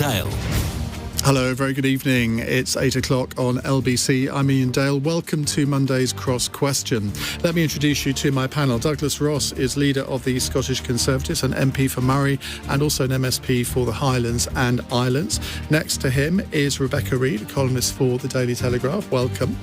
Dale. Hello, very good evening. It's 8 o'clock on LBC. I'm Iain Dale. Welcome to Monday's Cross Question. Let me introduce you to my panel. Douglas Ross is leader of the Scottish Conservatives, an MP for Moray and also an MSP for the Highlands and Islands. Next to him is Rebecca Reid, a columnist for the Daily Telegraph. Welcome.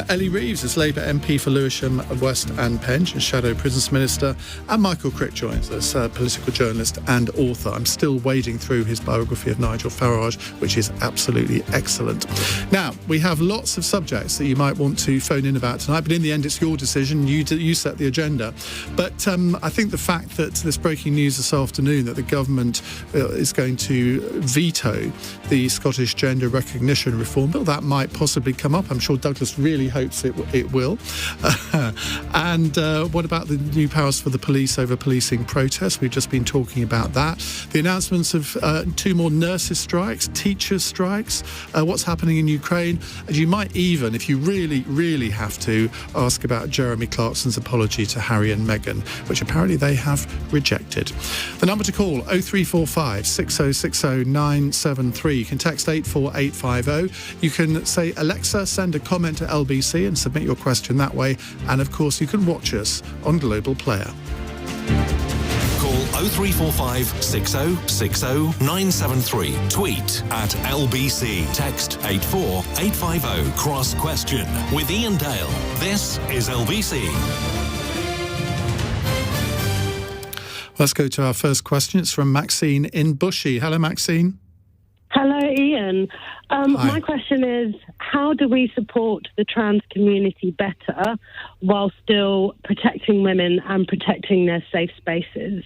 Ellie Reeves is Labour MP for Lewisham, West and Penge, and Shadow Prisons Minister. And Michael Crick joins us, political journalist and author. I'm still wading through his biography of Nigel Farage, which is absolutely excellent. Now, we have lots of subjects that you might want to phone in about tonight, but in the end, it's your decision. You set the agenda. But I think the fact that this breaking news this afternoon that the government is going to veto the Scottish Gender Recognition Reform Bill, that might possibly come up. I'm sure Douglas really hopes it will. And what about the new powers for the police over policing protests? We've just been talking about that. The announcements of 2 more nurses' strikes, teachers' strikes, what's happening in Ukraine. And you might even, if you really, really have to, ask about Jeremy Clarkson's apology to Harry and Meghan, which apparently they have rejected. The number to call, 0345 6060 973. You can text 84850. You can say, Alexa, send a comment to LBC and submit your question that way. And of course, you can watch us on Global Player. Call 0345 6060 973. Tweet at LBC. Text 84850. Cross Question with Iain Dale. This is LBC. Let's go to our first question. It's from Maxine in Bushy. Hello, Maxine. Hello, Iain. My question is, how do we support the trans community better while still protecting women and protecting their safe spaces?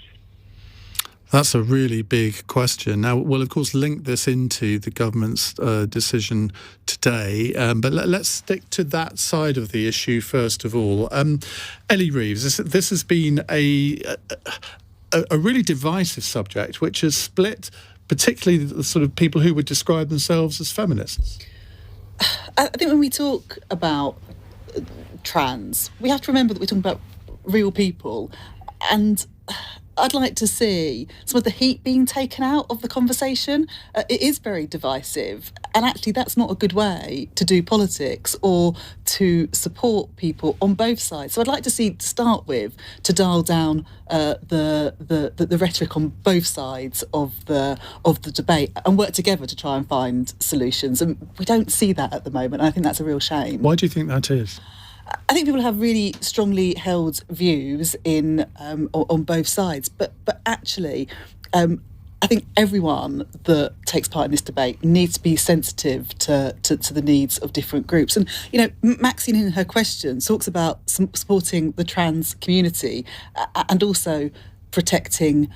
That's a really big question. Now, we'll, of course, link this into the government's decision today, but let's stick to that side of the issue first of all. Ellie Reeves, this has been a really divisive subject, which has split particularly the sort of people who would describe themselves as feminists. I think when we talk about trans, we have to remember that we're talking about real people, and I'd like to see some of the heat being taken out of the conversation. It is very divisive, and actually that's not a good way to do politics or to support people on both sides. So I'd like to see, to start with, to dial down the rhetoric on both sides of the debate and work together to try and find solutions. And we don't see that at the moment, and I think that's a real shame. Why do you think that is? I think people have really strongly held views on both sides, but actually, I think everyone that takes part in this debate needs to be sensitive to the needs of different groups. And Maxine in her question talks about supporting the trans community and also protecting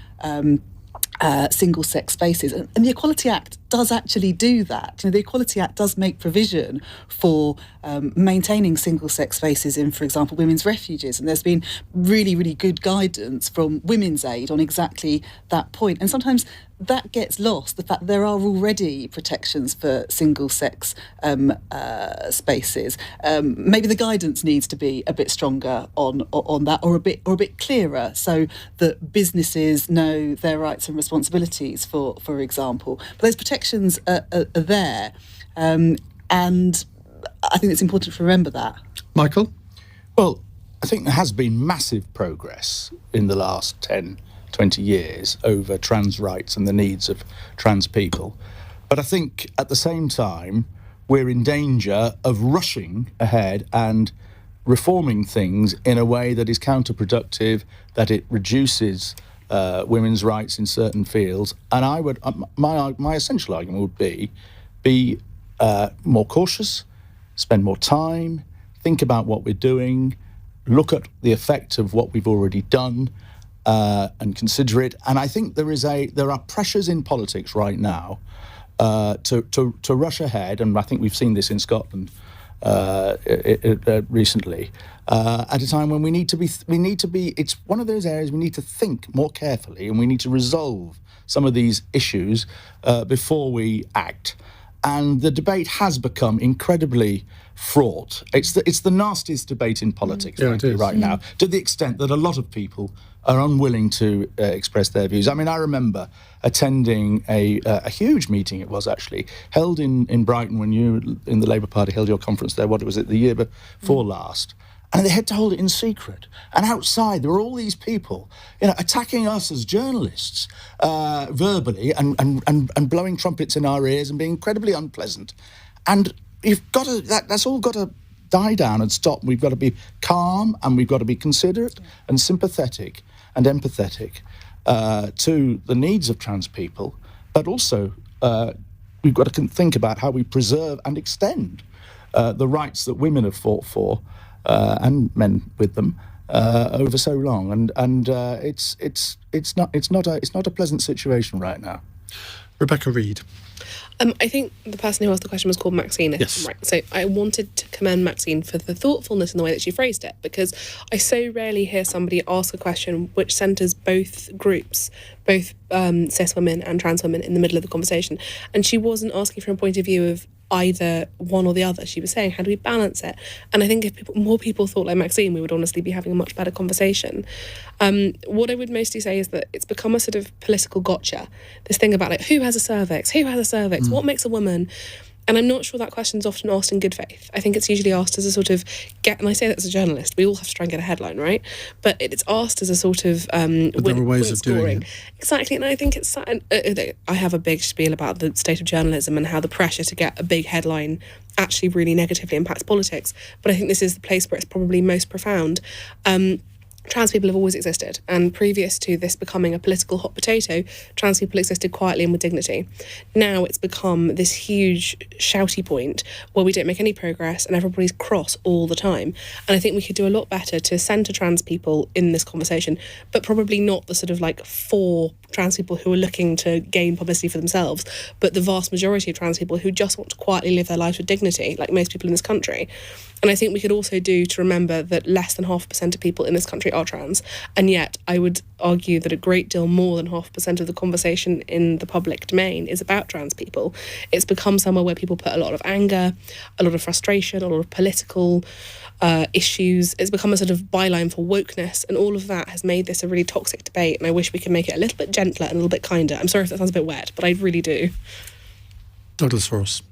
single-sex spaces. And the Equality Act does actually do that. The Equality Act does make provision for maintaining single-sex spaces in, for example, women's refuges. And there's been really, really good guidance from Women's Aid on exactly that point. And sometimes that gets lost, the fact there are already protections for single-sex spaces. Maybe the guidance needs to be a bit stronger on that, or a bit clearer, so that businesses know their rights and responsibilities, for example. But those protections are there, and I think it's important to remember that. Michael? Well, I think there has been massive progress in the last 10, 20 years over trans rights and the needs of trans people. But I think at the same time, we're in danger of rushing ahead and reforming things in a way that is counterproductive, that it reduces women's rights in certain fields. And I would, my essential argument would be more cautious, spend more time, think about what we're doing, look at the effect of what we've already done, and consider it. And I think there are pressures in politics right now to rush ahead, and I think we've seen this in Scotland recently, at a time when we need to be. It's one of those areas we need to think more carefully, and we need to resolve some of these issues before we act. And the debate has become incredibly fraught. It's the nastiest debate in politics, frankly, right now, to the extent that a lot of people are unwilling to express their views. I mean, I remember attending a huge meeting, it was actually, held in Brighton when you, in the Labour Party, held your conference there, what was it, the year before last? And they had to hold it in secret. And outside, there were all these people, attacking us as journalists verbally and blowing trumpets in our ears and being incredibly unpleasant. And that's all got to die down and stop. We've got to be calm, and we've got to be considerate and sympathetic and empathetic to the needs of trans people. But also, we've got to think about how we preserve and extend the rights that women have fought for, and men with them, over so long. And it's not a pleasant situation right now. Rebecca Reed. I think the person who asked the question was called Maxine. Yes. Right. So I wanted to commend Maxine for the thoughtfulness in the way that she phrased it, because I so rarely hear somebody ask a question which centres both groups, both cis women and trans women, in the middle of the conversation. And she wasn't asking from a point of view of either one or the other. She was saying, how do we balance it? And I think if more people thought like Maxine, we would honestly be having a much better conversation. What I would mostly say is that it's become a sort of political gotcha. This thing about like, who has a cervix? Who has a cervix? What makes a woman? And I'm not sure that question's often asked in good faith. I think it's usually asked as a sort of and I say that as a journalist, we all have to try and get a headline, right? But it's asked as a sort of but there are ways of doing it. Exactly, and I think it's I have a big spiel about the state of journalism and how the pressure to get a big headline actually really negatively impacts politics. But I think this is the place where it's probably most profound. Trans people have always existed, and previous to this becoming a political hot potato, trans people existed quietly and with dignity. Now it's become this huge shouty point where we don't make any progress and everybody's cross all the time. And I think we could do a lot better to centre trans people in this conversation, but probably not the sort of like 4 trans people who are looking to gain publicity for themselves, but the vast majority of trans people who just want to quietly live their lives with dignity, like most people in this country. And I think we could also do to remember that less than 0.5% of people in this country are trans, and yet I would argue that a great deal more than 0.5% of the conversation in the public domain is about trans people. It's become somewhere where people put a lot of anger, a lot of frustration, a lot of political issues. It's become a sort of byline for wokeness, and all of that has made this a really toxic debate, and I wish we could make it a little bit gentler and a little bit kinder. I'm sorry if that sounds a bit wet, but I really do. Douglas Ross.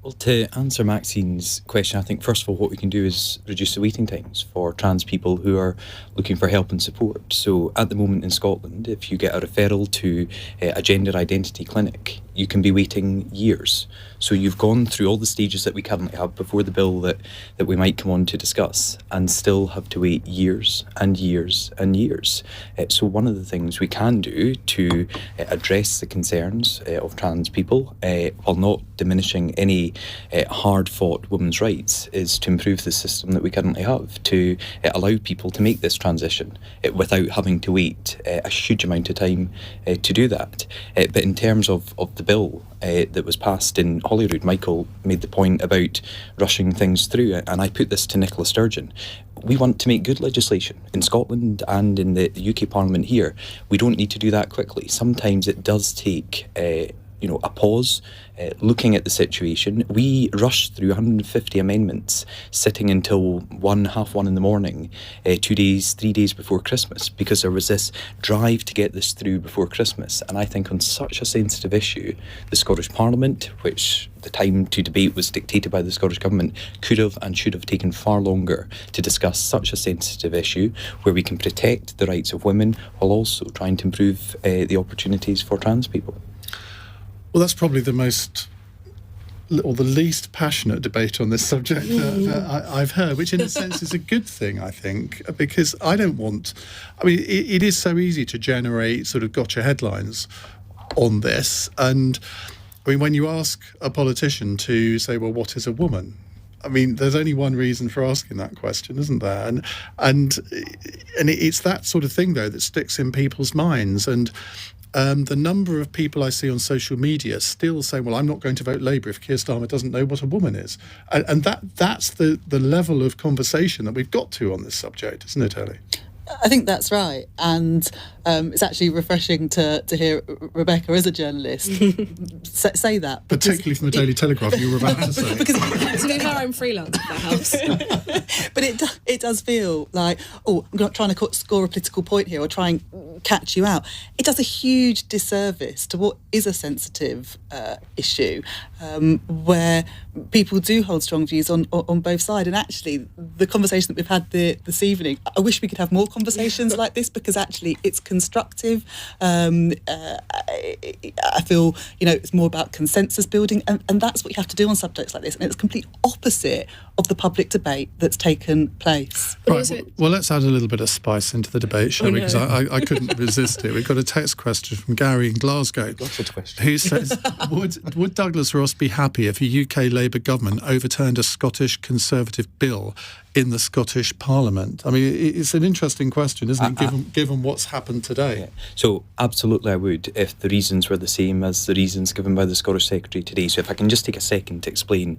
Well, to answer Maxine's question, I think first of all what we can do is reduce the waiting times for trans people who are looking for help and support. So at the moment in Scotland, if you get a referral to a gender identity clinic, you can be waiting years. So you've gone through all the stages that we currently have before the bill that we might come on to discuss, and still have to wait years and years and years. So one of the things we can do to address the concerns of trans people, while not diminishing any hard-fought women's rights, is to improve the system that we currently have, to allow people to make this transition without having to wait a huge amount of time to do that. But in terms of the bill that was passed in Holyrood, Michael made the point about rushing things through, and I put this to Nicola Sturgeon. We want to make good legislation in Scotland and in the UK Parliament here. We don't need to do that quickly. Sometimes it does take a pause, looking at the situation. We rushed through 150 amendments, sitting until 1:30 in the morning, 3 days before Christmas, because there was this drive to get this through before Christmas. And I think on such a sensitive issue, the Scottish Parliament, which the time to debate was dictated by the Scottish Government, could have and should have taken far longer to discuss such a sensitive issue, where we can protect the rights of women while also trying to improve the opportunities for trans people. Well, that's probably the least passionate debate on this subject that I've heard, which in a sense is a good thing, I think, because I don't want... I mean, it is so easy to generate sort of gotcha headlines on this. And, I mean, when you ask a politician to say, well, what is a woman? I mean, there's only one reason for asking that question, isn't there? And it's that sort of thing, though, that sticks in people's minds. And the number of people I see on social media still saying, well, I'm not going to vote Labour if Keir Starmer doesn't know what a woman is. And that's the level of conversation that we've got to on this subject, isn't it, Ellie? I think that's right. And It's actually refreshing to hear Rebecca, as a journalist, say that. Particularly from the Daily Telegraph, you were about to say. Because To be fair, I'm freelance, if that helps. but it does feel like, I'm not trying to score a political point here or try and catch you out. It does a huge disservice to what is a sensitive issue, where people do hold strong views on both sides. And actually, the conversation that we've had this evening, I wish we could have more conversations like this, because actually it's constructive. I feel, it's more about consensus building, and that's what you have to do on subjects like this. And it's complete opposite of the public debate that's taken place. Right, well, let's add a little bit of spice into the debate, shall we? No. Because I couldn't resist it. We've got a text question from Gary in Glasgow. Lots of questions. Who says, would Douglas Ross be happy if a UK Labour government overturned a Scottish Conservative bill in the Scottish Parliament? I mean, it's an interesting question, isn't it, given what's happened today? Yeah. So absolutely I would, if the reasons were the same as the reasons given by the Scottish Secretary today. So if I can just take a second to explain.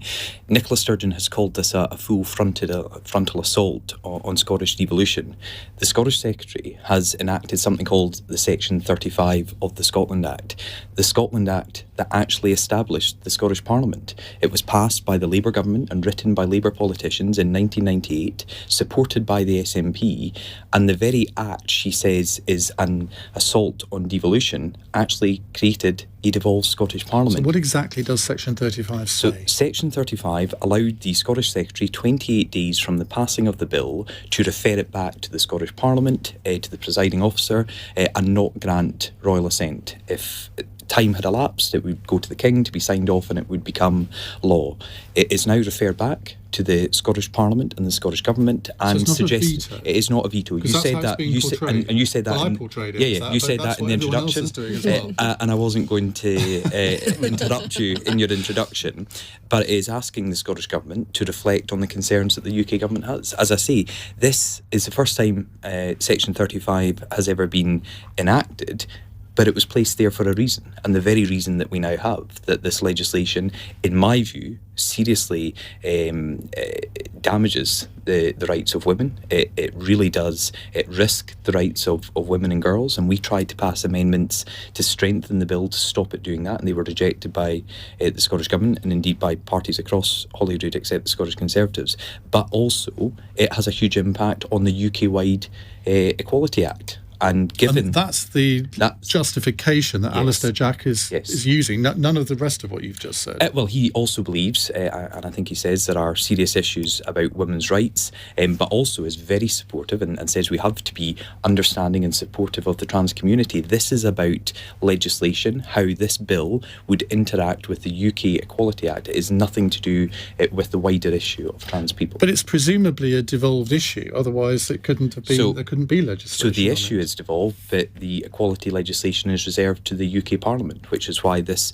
Nicola Sturgeon has called this a full frontal assault on Scottish devolution. The Scottish Secretary has enacted something called the Section 35 of the Scotland Act. The Scotland Act that actually established the Scottish Parliament. It was passed by the Labour government and written by Labour politicians in 1998, supported by the SNP, and the very act, she says, is an assault on devolution, actually created a devolved Scottish Parliament. So what exactly does Section 35 say? So Section 35 allowed the Scottish Secretary 28 days from the passing of the bill to refer it back to the Scottish Parliament, to the presiding officer, and not grant royal assent. If time had elapsed, it would go to the King to be signed off and it would become law. It is now referred back to the Scottish Parliament and the Scottish Government, and so it's not suggests a veto? it is not a veto. You said that. You said, and you said that. Well, I in, portrayed it. Yeah, you said that in the introduction. And I wasn't going to interrupt you in your introduction, but it is asking the Scottish Government to reflect on the concerns that the UK Government has. As I say, this is the first time Section 35 has ever been enacted. But it was placed there for a reason, and the very reason that we now have, that this legislation, in my view, seriously damages the rights of women. It really does. It risks the rights of women and girls, and we tried to pass amendments to strengthen the bill to stop it doing that, and they were rejected by the Scottish Government and indeed by parties across Holyrood except the Scottish Conservatives. But also, it has a huge impact on the UK-wide Equality Act. And given that's the justification that Alistair Jack is using, none of the rest of what you've just said. Well, he also believes, and I think he says there are serious issues about women's rights, but also is very supportive and says we have to be understanding and supportive of the trans community. This is about legislation, how this bill would interact with the UK Equality Act. It is nothing to do with the wider issue of trans people. But it's presumably a devolved issue, otherwise it couldn't have been. There couldn't be legislation. So the issue is devolved, but the equality legislation is reserved to the UK Parliament, which is why this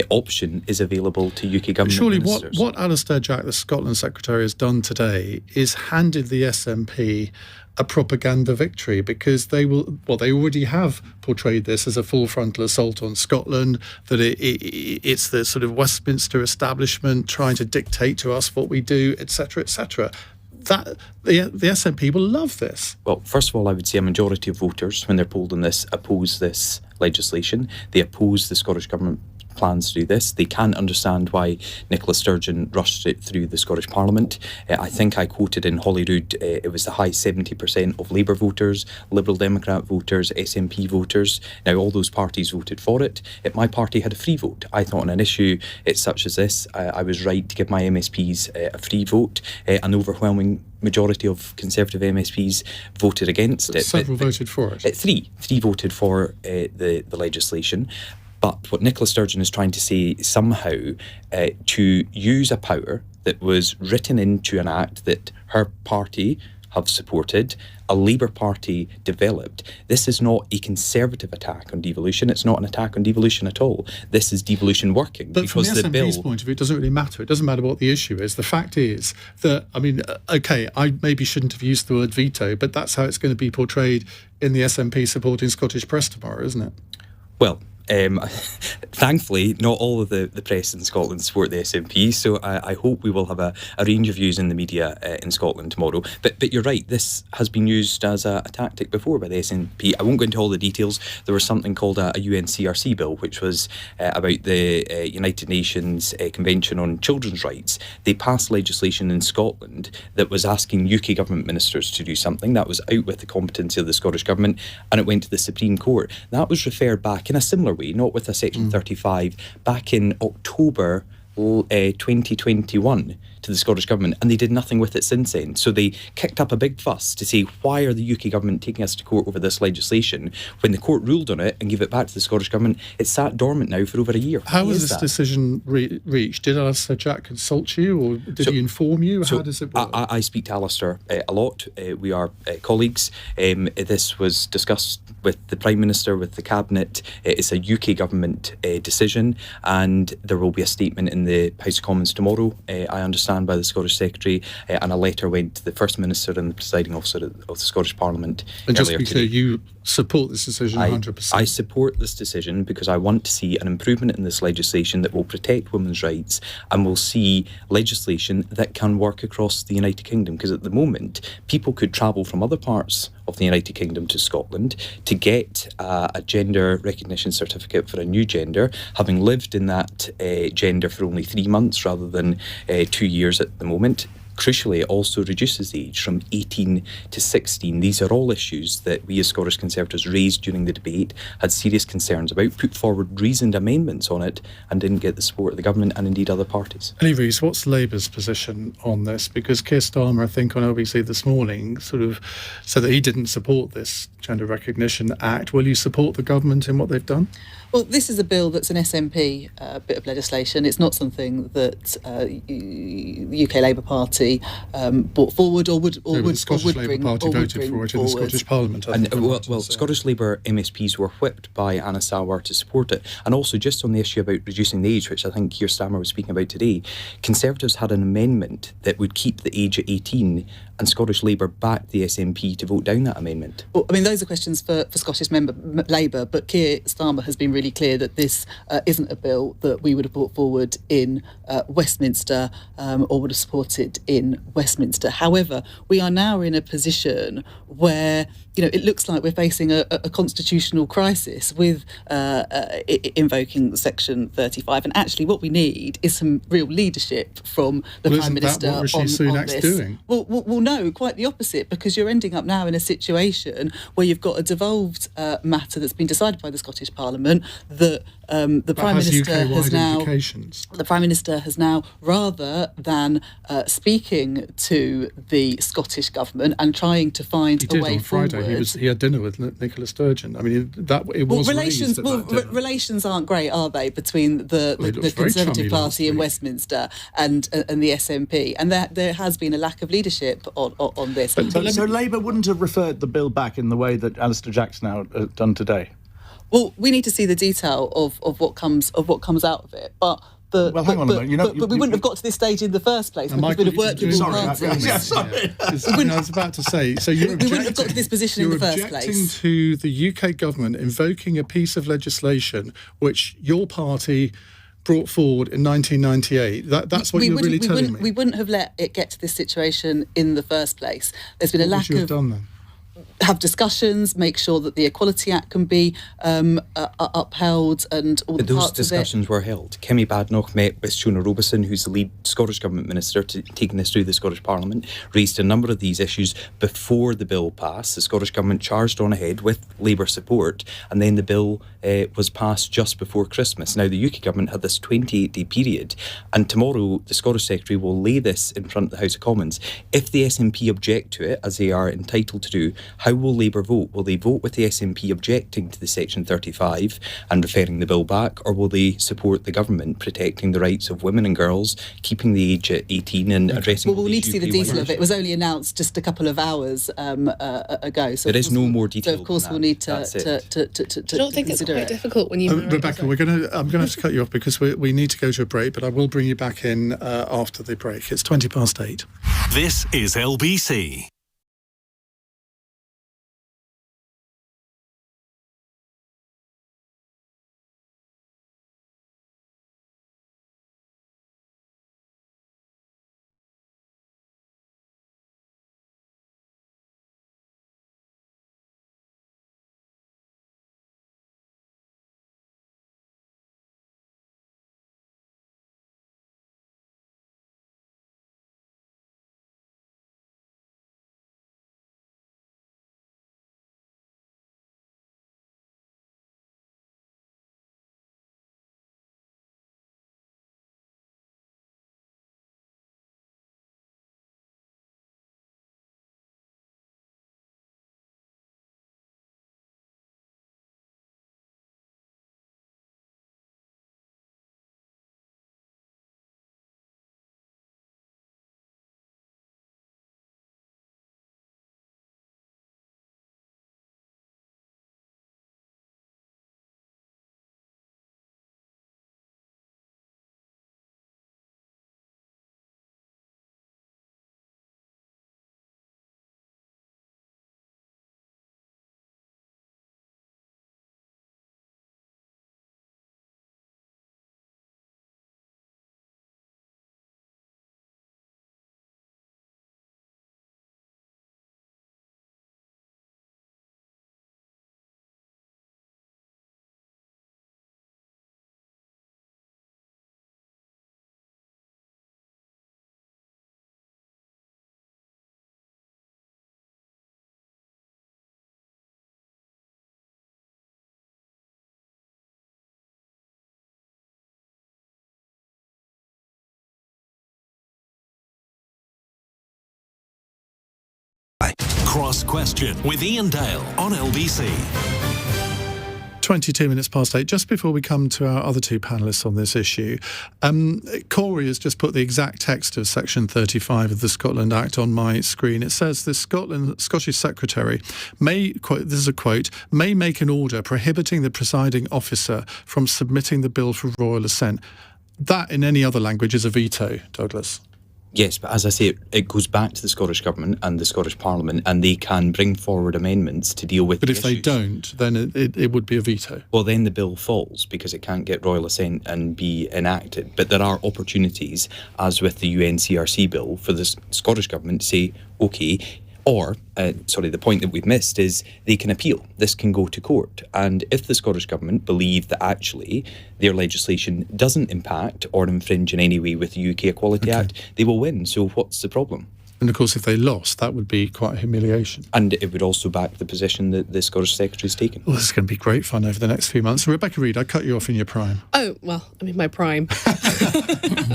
option is available to UK government Surely ministers. what Alistair Jack, the Scotland Secretary, has done today is handed the SNP a propaganda victory, because they already have portrayed this as a full frontal assault on Scotland, that it's the sort of Westminster establishment trying to dictate to us what we do, etc., etc. That the SNP will love this. Well, first of all, I would say a majority of voters, when they're polled on this, oppose this legislation. They oppose the Scottish Government plans to do this. They can't understand why Nicola Sturgeon rushed it through the Scottish Parliament. I think I quoted in Holyrood, it was the high 70% of Labour voters, Liberal Democrat voters, SNP voters. Now, all those parties voted for it. My party had a free vote. I thought on an issue such as this, I was right to give my MSPs a free vote. An overwhelming majority of Conservative MSPs voted against it. Several voted for it. Three voted for the legislation. But what Nicola Sturgeon is trying to say somehow to use a power that was written into an act that her party have supported, a Labour Party developed. This is not a Conservative attack on devolution. It's not an attack on devolution at all. This is devolution working. But because from the SNP's bill, point of view, it doesn't really matter. It doesn't matter what the issue is. The fact is that, I mean, OK, I maybe shouldn't have used the word veto, but that's how it's going to be portrayed in the SNP supporting Scottish press tomorrow, isn't it? Well, Thankfully, not all of the press in Scotland support the SNP, so I hope we will have a range of views in the media in Scotland tomorrow. But you're right, this has been used as a tactic before by the SNP. I won't go into all the details. There was something called a UNCRC bill, which was about the United Nations Convention on Children's Rights. They passed legislation in Scotland that was asking UK government ministers to do something. That was out with the competency of the Scottish Government, and it went to the Supreme Court. That was referred back in a similar way, not with a Section 35, back in October 2021 to the Scottish Government, and they did nothing with it since then. So they kicked up a big fuss to say, why are the UK Government taking us to court over this legislation? When the court ruled on it and gave it back to the Scottish Government, it's sat dormant now for over a year. How was this decision reached? Did Alistair Jack consult you, or did he inform you? How does it work? I speak to Alistair a lot. We are colleagues. This was discussed with the Prime Minister, with the Cabinet. It's a UK Government decision, and there will be a statement in the House of Commons tomorrow, I understand, by the Scottish Secretary, and a letter went to the First Minister and the Presiding Officer of the Scottish Parliament. And just to be clear, you support this decision 100%? I support this decision because I want to see an improvement in this legislation that will protect women's rights, and will see legislation that can work across the United Kingdom, because at the moment people could travel from other parts of the United Kingdom to Scotland to get a gender recognition certificate for a new gender, having lived in that gender for only 3 months rather than 2 years at the moment. Crucially, it also reduces the age from 18 to 16. These are all issues that we as Scottish Conservatives raised during the debate, had serious concerns about, put forward reasoned amendments on it, and didn't get the support of the government and indeed other parties. Ellie Reeves, what's Labour's position on this? Because Keir Starmer, I think on LBC this morning, sort of said that he didn't support this Gender Recognition Act. Will you support the government in what they've done? Well, this is a bill that's an SNP bit of legislation. It's not something that the UK Labour Party brought forward or would the Scottish Labour Party voted for it in the Scottish Parliament. Scottish Labour MSPs were whipped by Anna Sawar to support it. And also, just on the issue about reducing the age, which I think Keir Starmer was speaking about today, Conservatives had an amendment that would keep the age at 18, and Scottish Labour backed the SNP to vote down that amendment. Well, I mean, those are questions for Scottish Labour, but Keir Starmer has been really clear that this isn't a bill that we would have brought forward in Westminster or would have supported in Westminster. However, we are now in a position where, you know, it looks like we're facing a constitutional crisis with invoking Section 35. And actually what we need is some real leadership from the Prime Minister what Rishi Sunak's this. Doing? Well, no, quite the opposite, because you're ending up now in a situation where you've got a devolved matter that's been decided by the Scottish Parliament that the Prime Minister has now, rather than speaking to the Scottish Government and trying to find a way forward. Friday, he had dinner with Nicola Sturgeon. I mean, relations aren't great, are they, between the Conservative Party in Westminster and the SNP? And there has been a lack of leadership on this. So Labour wouldn't have referred the bill back in the way that Alistair Jack's now done today? Well, we need to see the detail of what comes out of it, but. Hang on a minute. But we wouldn't have got to this stage in the first place because we'd have worked with all parties. I was about to say, so we wouldn't have got to this position in the first place. You're objecting to the UK government invoking a piece of legislation which your party brought forward in 1998. That's what you're really telling me. We wouldn't have let it get to this situation in the first place. There's been a lack of... What would you have done then? Have discussions, make sure that the Equality Act can be upheld, and all the those parts discussions of it. were held. Kemi Badenoch met with Shona Robeson, who's the lead Scottish Government Minister, taking this through the Scottish Parliament, raised a number of these issues before the bill passed. The Scottish Government charged on ahead with Labour support, and then the bill was passed just before Christmas. Now, the UK Government had this 28-day period, and tomorrow the Scottish Secretary will lay this in front of the House of Commons. If the SNP object to it, as they are entitled to do, how will Labour vote? Will they vote with the SNP objecting to the Section 35 and referring the bill back, or will they support the government protecting the rights of women and girls, keeping the age at 18 and addressing... Well, we'll need to see the detail of it. It was only announced just a couple of hours ago. So there is no more detail. So of course we'll need to I don't think it's quite difficult when you... Rebecca, I'm going to have to cut you off because we need to go to a break, but I will bring you back in after the break. It's 8:20. This is LBC. Cross Question with Iain Dale on LBC. 22 minutes past 8. Just before we come to our other two panellists on this issue, Corey has just put the exact text of Section 35 of the Scotland Act on my screen. It says the Scottish Secretary may, this is a quote, may make an order prohibiting the presiding officer from submitting the bill for royal assent. That, in any other language, is a veto, Douglas. Yes, but as I say, it goes back to the Scottish Government and the Scottish Parliament, and they can bring forward amendments to deal with But if issues. they don't, then it would be a veto. Well, then the bill falls because it can't get royal assent and be enacted. But there are opportunities, as with the UNCRC bill, for the Scottish Government to say, OK, or, the point that we've missed is they can appeal. This can go to court. And if the Scottish Government believe that actually their legislation doesn't impact or infringe in any way with the UK Equality Act, they will win. So what's the problem? And of course, if they lost, that would be quite a humiliation. And it would also back the position that the Scottish Secretary's taken. Well, this is going to be great fun over the next few months. Rebecca Reid, I cut you off in your prime. Oh, well, I mean, my prime. I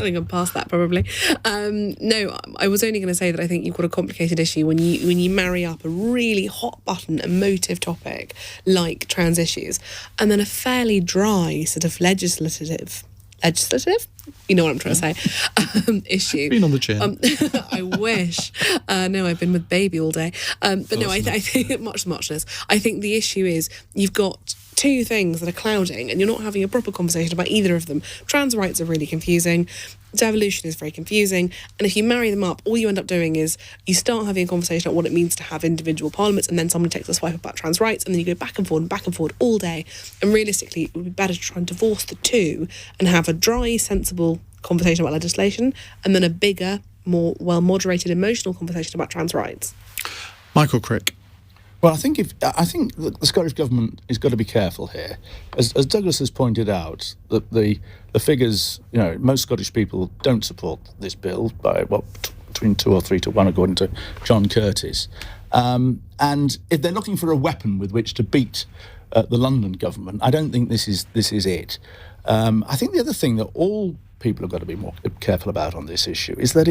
think I'm past that, probably. No, I was only going to say that I think you've got a complicated issue when you marry up a really hot-button, emotive topic like trans issues, and then a fairly dry sort of legislative? You know what I'm trying to say, issue. Been on the gym. I wish. No, I've been with baby all day. But no, I think muchness. I think the issue is you've got two things that are clouding and you're not having a proper conversation about either of them. Trans rights are really confusing. Devolution is very confusing. And if you marry them up, all you end up doing is you start having a conversation about what it means to have individual parliaments, and then someone takes a swipe about trans rights, and then you go back and forward all day. And realistically, it would be better to try and divorce the two and have a dry, sensible conversation about legislation, and then a bigger, more well-moderated, emotional conversation about trans rights. Michael Crick. Well, I think the Scottish Government has got to be careful here. As Douglas has pointed out, that the figures, most Scottish people don't support this bill by, between 2 or 3 to 1, according to John Curtis. And if they're looking for a weapon with which to beat the London government, I don't think this is it. I think the other thing that all people have got to be more careful about on this issue is that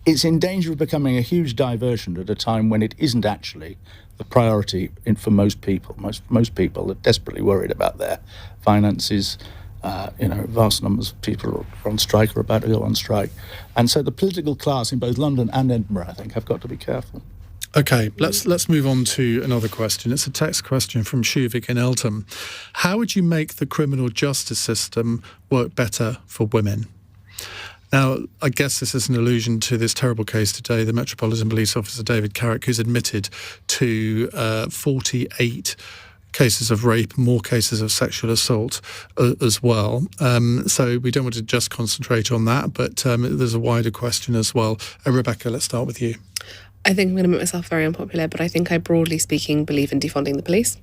it's in danger of becoming a huge diversion at a time when it isn't actually the priority for most people. Most people are desperately worried about their finances. Vast numbers of people are on strike or about to go on strike. And so the political class in both London and Edinburgh, I think, have got to be careful. OK, let's move on to another question. It's a text question from Shuvik in Eltham. How would you make the criminal justice system work better for women? Now, I guess this is an allusion to this terrible case today, the Metropolitan Police Officer David Carrick, who's admitted to 48 cases of rape, more cases of sexual assault as well. So we don't want to just concentrate on that, but there's a wider question as well. Rebecca, let's start with you. I think I'm going to make myself very unpopular, but I think I, broadly speaking, believe in defunding the police.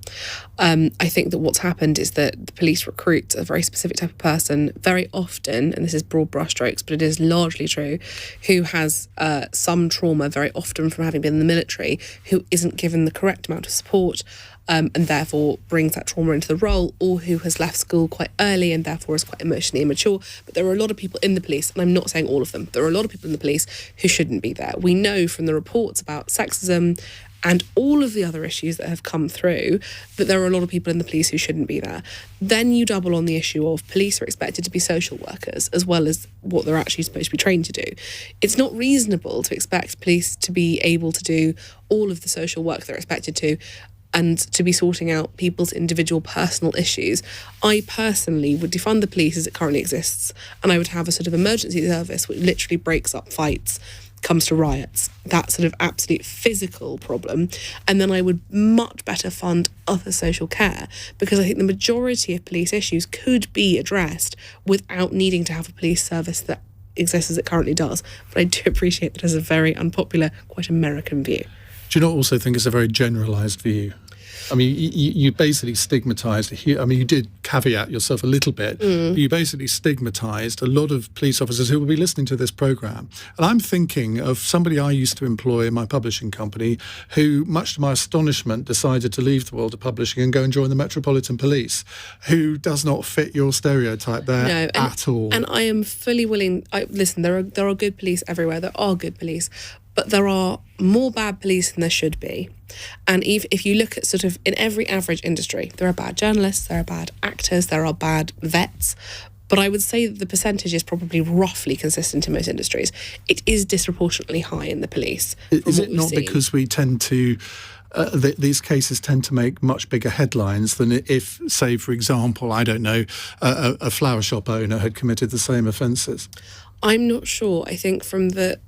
I think that what's happened is that the police recruit a very specific type of person very often, and this is broad brushstrokes, but it is largely true, who has some trauma very often from having been in the military, who isn't given the correct amount of support, and therefore brings that trauma into the role, or who has left school quite early and therefore is quite emotionally immature. But there are a lot of people in the police, and I'm not saying all of them, there are a lot of people in the police who shouldn't be there. We know from the reports about sexism and all of the other issues that have come through that there are a lot of people in the police who shouldn't be there. Then you double on the issue of police are expected to be social workers as well as what they're actually supposed to be trained to do. It's not reasonable to expect police to be able to do all of the social work they're expected to and to be sorting out people's individual personal issues. I personally would defund the police as it currently exists, and I would have a sort of emergency service which literally breaks up fights, comes to riots, that sort of absolute physical problem. And then I would much better fund other social care, because I think the majority of police issues could be addressed without needing to have a police service that exists as it currently does. But I do appreciate that as a very unpopular, quite American view. Do you not also think it's a very generalised view? I mean, you basically stigmatised, you did caveat yourself a little bit, but you basically stigmatised a lot of police officers who will be listening to this programme. And I'm thinking of somebody I used to employ in my publishing company who, much to my astonishment, decided to leave the world of publishing and go and join the Metropolitan Police, who does not fit your stereotype there at all. And I am fully willing, listen, there are good police everywhere, there are good police, but there are more bad police than there should be. And if you look at sort of in every average industry, there are bad journalists, there are bad actors, there are bad vets. But I would say that the percentage is probably roughly consistent in most industries. It is disproportionately high in the police. Is it not because we tend to, these cases tend to make much bigger headlines than if, say, for example, I don't know, a flower shop owner had committed the same offences? I'm not sure. I think from the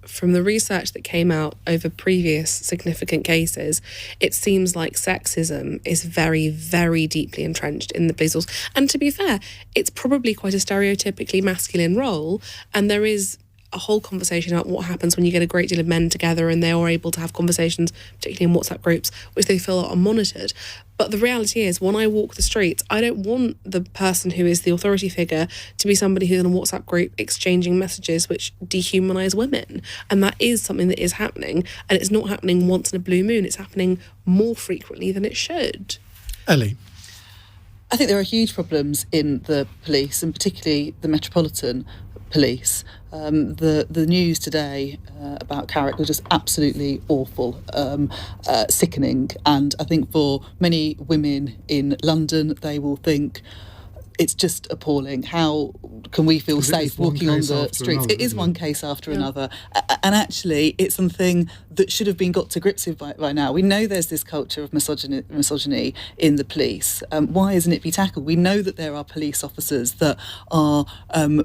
research that came out over previous significant cases, it seems like sexism is very, very deeply entrenched in the police force. And to be fair, it's probably quite a stereotypically masculine role, and there is a whole conversation about what happens when you get a great deal of men together and they are able to have conversations, particularly in WhatsApp groups, which they feel are monitored. But the reality is, when I walk the streets, I don't want the person who is the authority figure to be somebody who's in a WhatsApp group exchanging messages which dehumanise women. And that is something that is happening. And it's not happening once in a blue moon. It's happening more frequently than it should. Ellie? I think there are huge problems in the police, and particularly the Metropolitan Police. The news today about Carrick was just absolutely awful, sickening. And I think for many women in London, they will think it's just appalling. How can we feel safe walking on the streets? It is one case after another. And actually, it's something that should have been got to grips with by now. We know there's this culture of misogyny in the police. Why isn't it be tackled? We know that there are police officers that are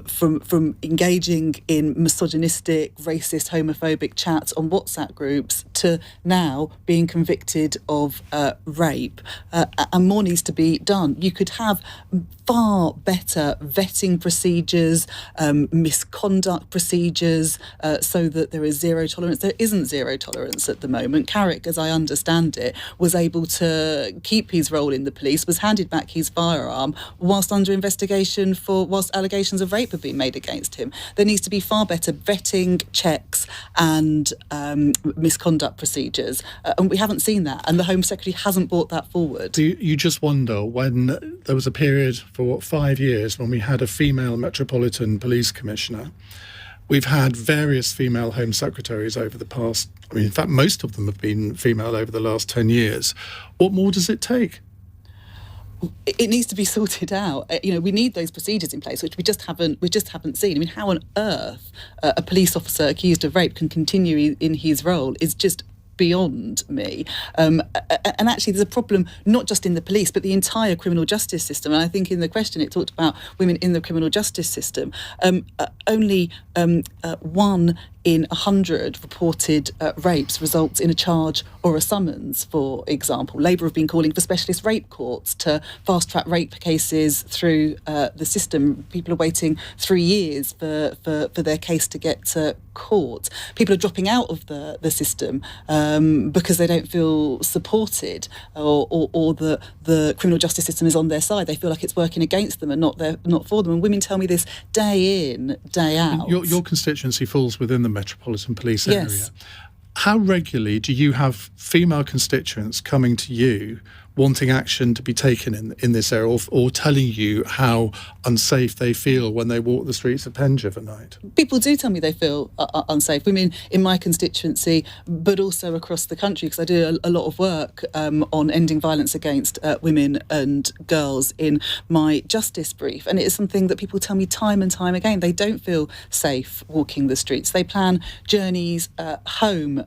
from engaging in misogynistic, racist, homophobic chats on WhatsApp groups to now being convicted of rape. And more needs to be done. You could have far better vetting procedures, misconduct procedures, so that there is zero tolerance. There isn't zero tolerance at the moment. Carrick, as I understand it, was able to keep his role in the police, was handed back his firearm whilst under investigation whilst allegations of rape have been made against him. There needs to be far better vetting, checks and misconduct procedures. And we haven't seen that. And the Home Secretary hasn't brought that forward. Do you just wonder, when there was a period for 5 years when we had a female Metropolitan Police Commissioner, we've had various female Home Secretaries over the past, in fact, most of them have been female over the last 10 years. What more does it take? It needs to be sorted out. We need those procedures in place, which we just haven't seen. I mean, how on earth a police officer accused of rape can continue in his role is just beyond me. And actually, there's a problem not just in the police, but the entire criminal justice system. And I think in the question it talked about women in the criminal justice system. Only 1 in 100 reported rapes results in a charge or a summons, for example. Labour have been calling for specialist rape courts to fast-track rape cases through the system. People are waiting 3 years for their case to get to court. People are dropping out of the system because they don't feel supported, or the criminal justice system is on their side. They feel like it's working against them and not for them. And women tell me this day in, day out. Your constituency falls within the Metropolitan Police area. Yes. How regularly do you have female constituents coming to you wanting action to be taken in this area, or telling you how unsafe they feel when they walk the streets of Penge at night? People do tell me they feel unsafe. Women in my constituency, but also across the country, because I do a lot of work on ending violence against women and girls in my justice brief. And it is something that people tell me time and time again. They don't feel safe walking the streets. They plan journeys home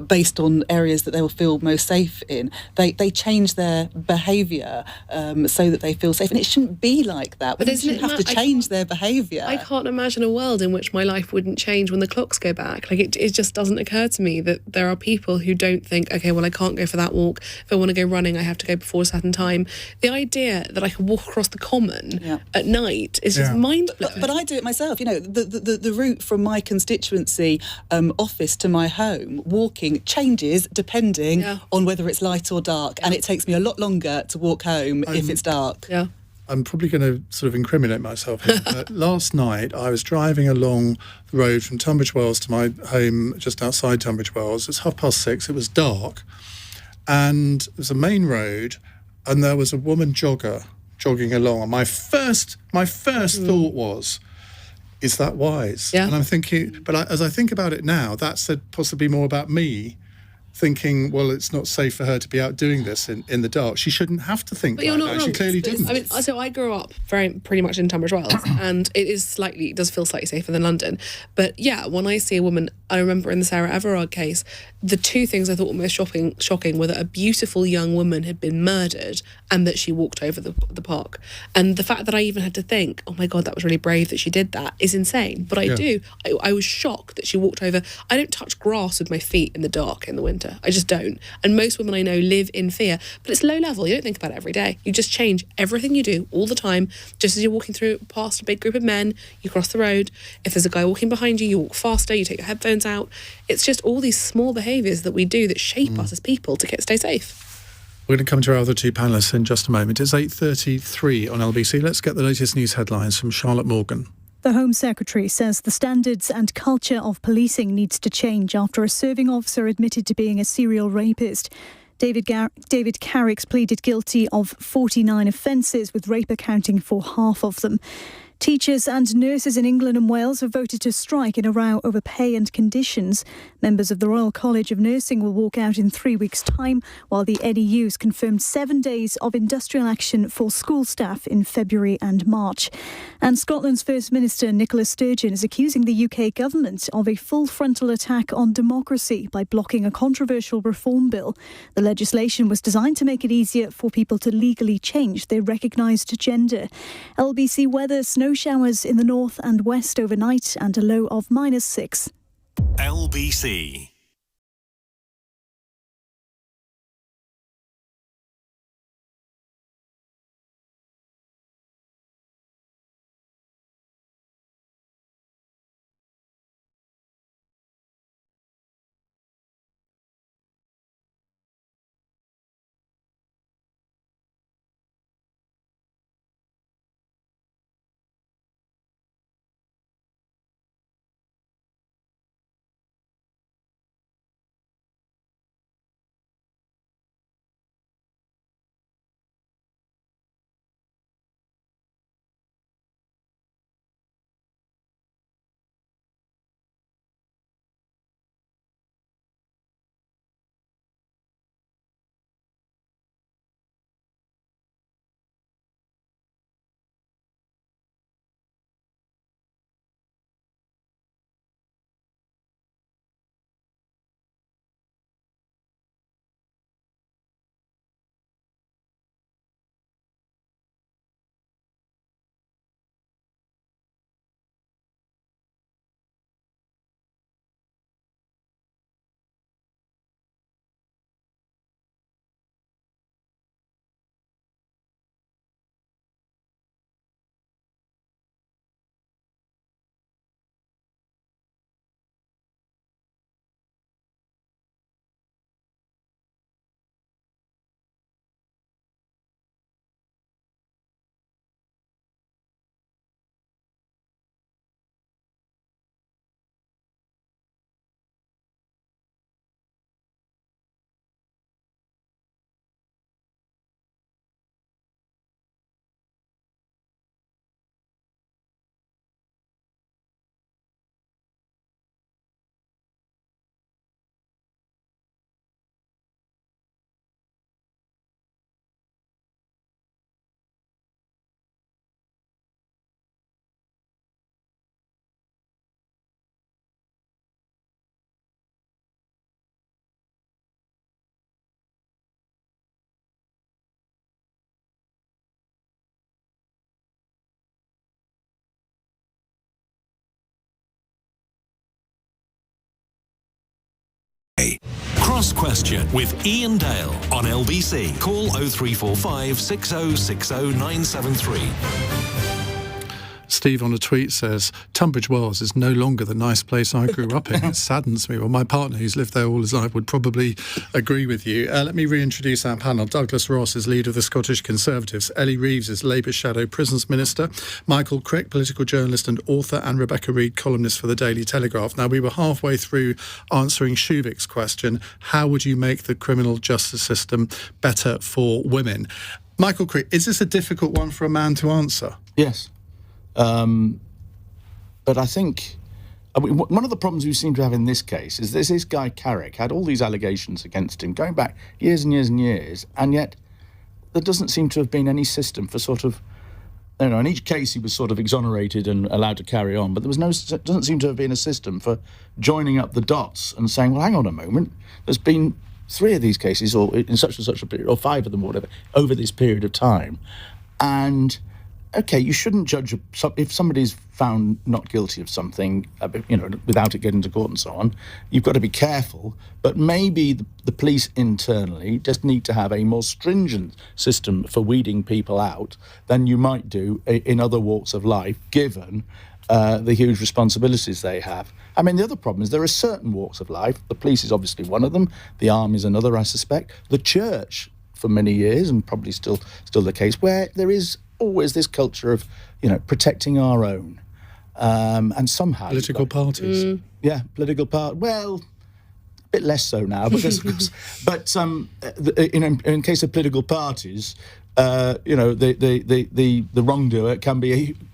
based on areas that they will feel most safe in. They change their behaviour so that they feel safe. And it shouldn't be like that. But they shouldn't have to change their behaviour. I can't imagine a world in which my life wouldn't change when the clocks go back. Like, it just doesn't occur to me that there are people who don't think, okay, well, I can't go for that walk. If I want to go running, I have to go before a certain time. The idea that I can walk across the common at night is just mind-blowing. But I do it myself. The route from my constituency office to my home, walking, changes depending on whether it's light or dark, and it takes me a lot longer to walk home if it's dark. Yeah. I'm probably going to sort of incriminate myself here, but last night I was driving along the road from Tunbridge Wells to my home just outside Tunbridge Wells. It's 6:30, it was dark, and it was a main road, and there was a woman jogger jogging along, and my first thought was, is that wise? Yeah. And I'm thinking, but as I think about it now, that said possibly more about me thinking, well, it's not safe for her to be out doing this in the dark. She shouldn't have to think But you're like not that. wrong. She clearly didn't. I mean, so I grew up pretty much in Tunbridge Wells, and it does feel slightly safer than London. But yeah, when I see a woman, I remember in the Sarah Everard case, the two things I thought were most shocking were that a beautiful young woman had been murdered and that she walked over the park. And the fact that I even had to think, oh my God, that was really brave that she did that, is insane. But I was shocked that she walked over. I don't touch grass with my feet in the dark in the winter. I just don't. And most women I know live in fear, but it's low level. You don't think about it every day. You just change everything you do all the time. Just as you're walking through past a big group of men, you cross the road. If there's a guy walking behind you, you walk faster, you take your headphones out. It's just all these small behaviours that we do that shape us as people to stay safe. We're going to come to our other two panellists in just a moment. It's 8:33 on LBC. Let's get the latest news headlines from Charlotte Morgan. The Home Secretary says the standards and culture of policing needs to change after a serving officer admitted to being a serial rapist. David Carrick's pleaded guilty of 49 offences, with rape accounting for half of them. Teachers and nurses in England and Wales have voted to strike in a row over pay and conditions. Members of the Royal College of Nursing will walk out in 3 weeks' time, while the NEU's confirmed 7 days of industrial action for school staff in February and March. And Scotland's First Minister Nicola Sturgeon is accusing the UK government of a full frontal attack on democracy by blocking a controversial reform bill. The legislation was designed to make it easier for people to legally change their recognised gender. LBC weather: snow showers in the north and west overnight and a low of -6. LBC. Cross Question with Iain Dale on LBC. Call 0345 6060 973. Steve on a tweet says, Tunbridge Wells is no longer the nice place I grew up in. It saddens me. Well, my partner, who's lived there all his life, would probably agree with you. Let me reintroduce our panel. Douglas Ross is leader of the Scottish Conservatives. Ellie Reeves is Labour Shadow Prisons Minister. Michael Crick, political journalist and author, and Rebecca Reid, columnist for the Daily Telegraph. Now, we were halfway through answering Shuvik's question, how would you make the criminal justice system better for women? Michael Crick, is this a difficult one for a man to answer? Yes. But I think one of the problems we seem to have in this case is this guy Carrick had all these allegations against him going back years and years and years, and yet there doesn't seem to have been any system for sort of, in each case he was sort of exonerated and allowed to carry on, but doesn't seem to have been a system for joining up the dots and saying, well, hang on a moment, there's been 3 of these cases, or in such and such a period, or 5 of them, or whatever, over this period of time. And, okay, you shouldn't judge, if somebody's found not guilty of something, without it getting to court and so on, you've got to be careful, but maybe the police internally just need to have a more stringent system for weeding people out than you might do in other walks of life, given the huge responsibilities they have. I mean, the other problem is there are certain walks of life. The police is obviously one of them. The army is another, I suspect. The church, for many years, and probably still the case, where there is always this culture of, protecting our own. And somehow... Political parties. Yeah, political part. Well, a bit less so now, because... but in case of political parties, the wrongdoer can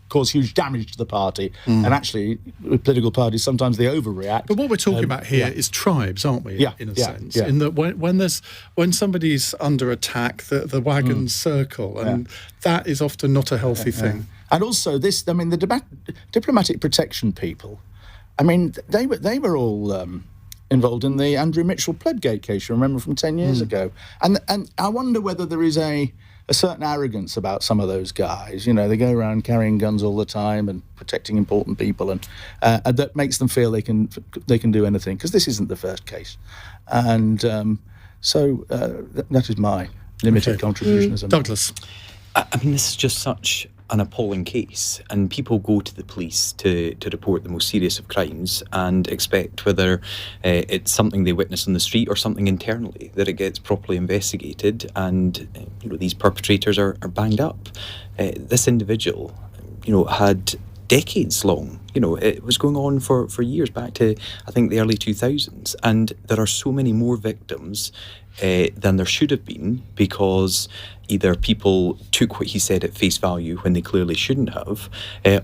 cause huge damage to the party, and actually with political parties sometimes they overreact. But what we're talking about here is tribes, aren't we? In a sense, in that when somebody's under attack, the wagons circle, and that is often not a healthy thing. And also the diplomatic protection people, they were all involved in the Andrew Mitchell Plebgate case, you remember, from 10 years ago, and I wonder whether there is a certain arrogance about some of those guys. They go around carrying guns all the time and protecting important people, and that makes them feel they can do anything, because this isn't the first case. And so that is my limited contribution as a Douglas. This is just such an appalling case, and people go to the police to report the most serious of crimes and expect, whether it's something they witness on the street or something internally, that it gets properly investigated, and these perpetrators are banged up. This individual had decades long, it was going on for years, back to I think the early 2000s, and there are so many more victims than there should have been, because either people took what he said at face value when they clearly shouldn't have,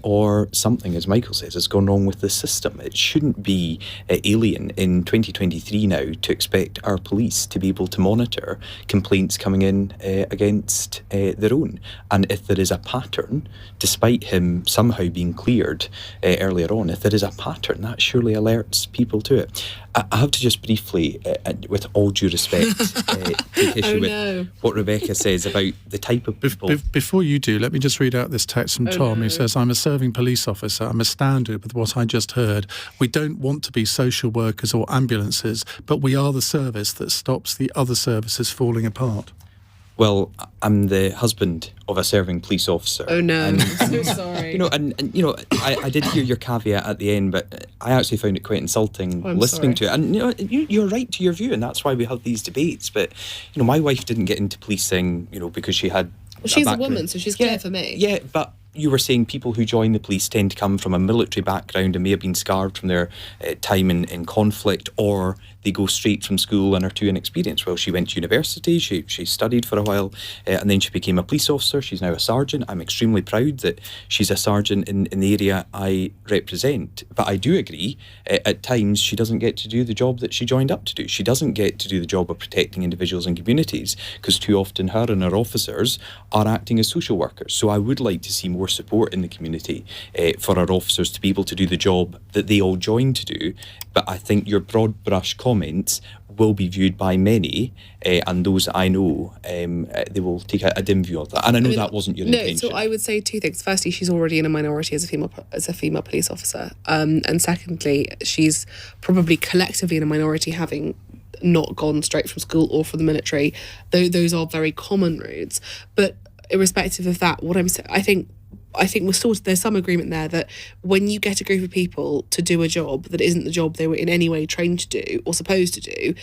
or something, as Michael says, has gone wrong with the system. It shouldn't be alien in 2023 now to expect our police to be able to monitor complaints coming in against their own. And if there is a pattern, despite him somehow being cleared earlier on, if there is a pattern, that surely alerts people to it. I have to just briefly, with all due respect, take issue with what Rebecca says about the type of people. Before you do, let me just read out this text from Tom, who says, I'm a serving police officer. I'm astounded with what I just heard. We don't want to be social workers or ambulances, but we are the service that stops the other services falling apart. Well, I'm the husband of a serving police officer. Oh no, and, I'm so sorry. I did hear your caveat at the end, but I actually found it quite insulting listening to it. And you're right to your view, and that's why we have these debates. But my wife didn't get into policing, because she had. Well, she's a woman, so she's clear for me. Yeah, but you were saying people who join the police tend to come from a military background and may have been scarred from their time in conflict, or they go straight from school and are too inexperienced. Well, she went to university, she studied for a while, and then she became a police officer. She's now a sergeant. I'm extremely proud that she's a sergeant in the area I represent. But I do agree, at times she doesn't get to do the job that she joined up to do. She doesn't get to do the job of protecting individuals and communities, because too often her and her officers are acting as social workers. So I would like to see more support in the community for our officers to be able to do the job that they all joined to do. But I think your broad brush comments will be viewed by many, and those I know, they will take a dim view of that. And I know that wasn't your intention. No, so I would say two things. Firstly, she's already in a minority as a female police officer, and secondly, she's probably collectively in a minority, having not gone straight from school or from the military. Those are very common routes. But irrespective of that, what I'm saying, I think there's some agreement there that when you get a group of people to do a job that isn't the job they were in any way trained to do or supposed to do,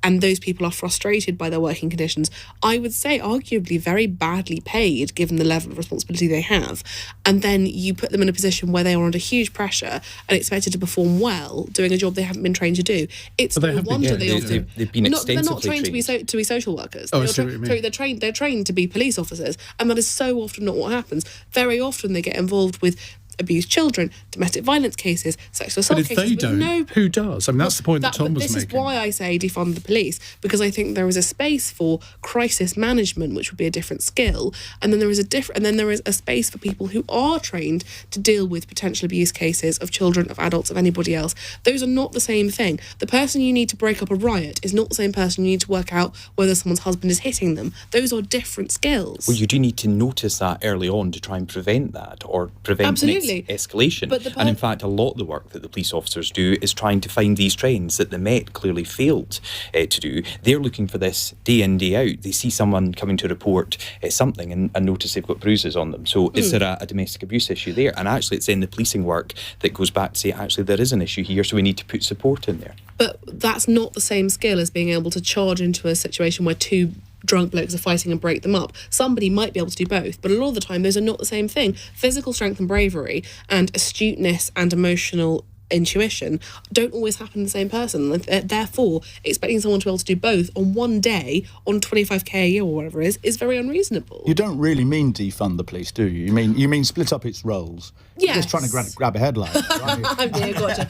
and those people are frustrated by their working conditions, I would say arguably very badly paid given the level of responsibility they have, and then you put them in a position where they are under huge pressure and expected to perform well doing a job they haven't been trained to do. It's no wonder they've been extensively they're not trained to be social workers. They're trained to be police officers, and that is so often not what happens. Very often they get involved with abused children, domestic violence cases, sexual assault But if cases. they don't, who does? I mean, that's the point that Tom was making. This is why I say defund the police, because I think there is a space for crisis management, which would be a different skill, and then there is a space for people who are trained to deal with potential abuse cases of children, of adults, of anybody else. Those are not the same thing. The person you need to break up a riot is not the same person you need to work out whether someone's husband is hitting them. Those are different skills. Well, you do need to notice that early on to try and prevent that, or prevent next escalation. And in fact, a lot of the work that the police officers do is trying to find these trends that the Met clearly failed to do. They're looking for this day in, day out. They see someone coming to report something and notice they've got bruises on them. So is there a domestic abuse issue there? And actually it's in the policing work that goes back to say, actually, there is an issue here, so we need to put support in there. But that's not the same skill as being able to charge into a situation where two drunk blokes are fighting and break them up. Somebody might be able to do both, but a lot of the time those are not the same thing. Physical strength and bravery and astuteness and emotional intuition don't always happen in the same person. Therefore, expecting someone to be able to do both on one day on 25k a year or whatever it is very unreasonable. You don't really mean defund the police, do you? You mean split up its roles? Yes. You're just trying to grab a headline, aren't you? Gotcha.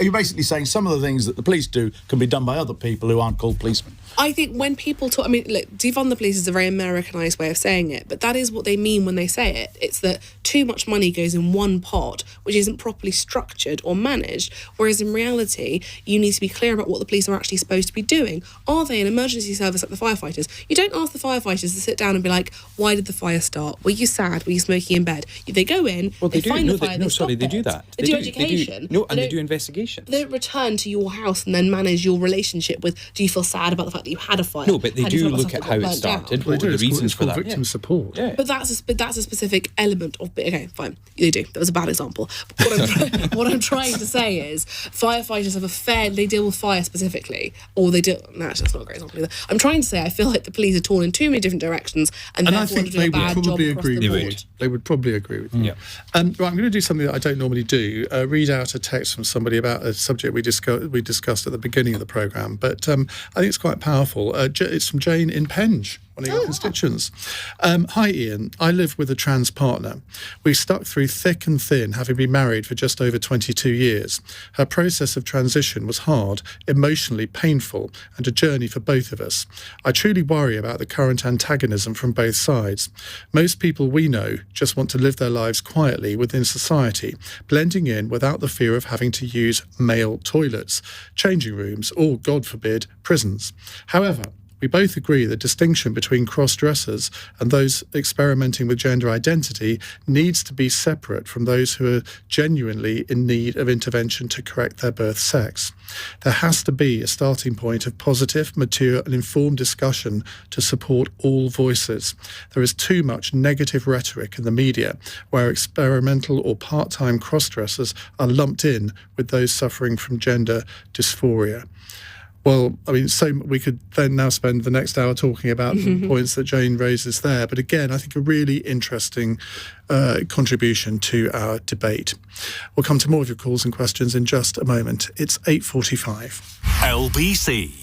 You're basically saying some of the things that the police do can be done by other people who aren't called policemen. I think when people talk, look, defund the police is a very Americanized way of saying it, but that is what they mean when they say it. It's that too much money goes in one pot, which isn't properly structured or managed, whereas in reality, you need to be clear about what the police are actually supposed to be doing. Are they an emergency service like the firefighters? You don't ask the firefighters to sit down and be like, why did the fire start? Were you sad? Were you smoking in bed? They go in, they find the fire, they do that. They do education. They do investigations. They don't return to your house and then manage your relationship with, do you feel sad about the fact that you had a fire? No, but they do look at how it started. What were the reasons for that? Victim support. Yeah. But that's a specific element of. Okay, fine. They do. That was a bad example. But what I'm trying to say is, firefighters they deal with fire specifically, or they do. No, actually, that's not a great example either. I'm trying to say I feel like the police are torn in too many different directions, and I therefore think doing a bad job across the board. They would probably agree with you. Yeah. Right, I'm going to do something that I don't normally do. Read out a text from somebody about a subject we discussed at the beginning of the programme, but I think it's quite powerful. It's from Jane in Penge, one of your constituents. Hi, Iain. I live with a trans partner. We stuck through thick and thin, having been married for just over 22 years. Her process of transition was hard, emotionally painful, and a journey for both of us. I truly worry about the current antagonism from both sides. Most people we know just want to live their lives quietly within society, blending in without the fear of having to use male toilets, changing rooms, or, God forbid, prisons. However, we both agree the distinction between cross-dressers and those experimenting with gender identity needs to be separate from those who are genuinely in need of intervention to correct their birth sex. There has to be a starting point of positive, mature and informed discussion to support all voices. There is too much negative rhetoric in the media where experimental or part-time cross-dressers are lumped in with those suffering from gender dysphoria. Well, so we could then now spend the next hour talking about the points that Jane raises there. But again, I think a really interesting contribution to our debate. We'll come to more of your calls and questions in just a moment. It's 8:45. LBC.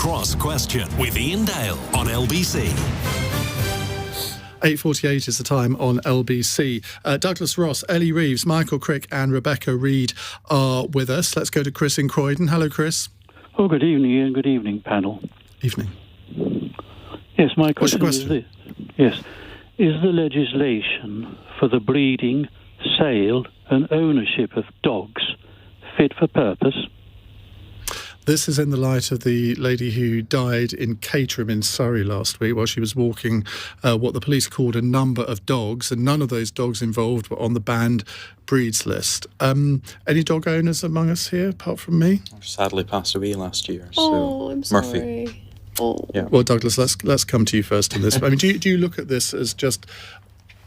Cross Question with Iain Dale on LBC. 8:48 is the time on LBC. Douglas Ross, Ellie Reeves, Michael Crick and Rebecca Reid are with us. Let's go to Chris in Croydon. Hello, Chris. Oh, good evening, Ian. Good evening, panel. Evening. Yes, my question, What's the question? is this. Yes. Is the legislation for the breeding, sale and ownership of dogs fit for purpose? This is in the light of the lady who died in Caterham in Surrey last week while she was walking what the police called a number of dogs, and none of those dogs involved were on the banned breeds list. Any dog owners among us here, apart from me? Sadly passed away last year. Oh, I'm sorry. Murphy. Oh. Yeah. Well, Douglas, let's come to you first on this. I mean, do you look at this as just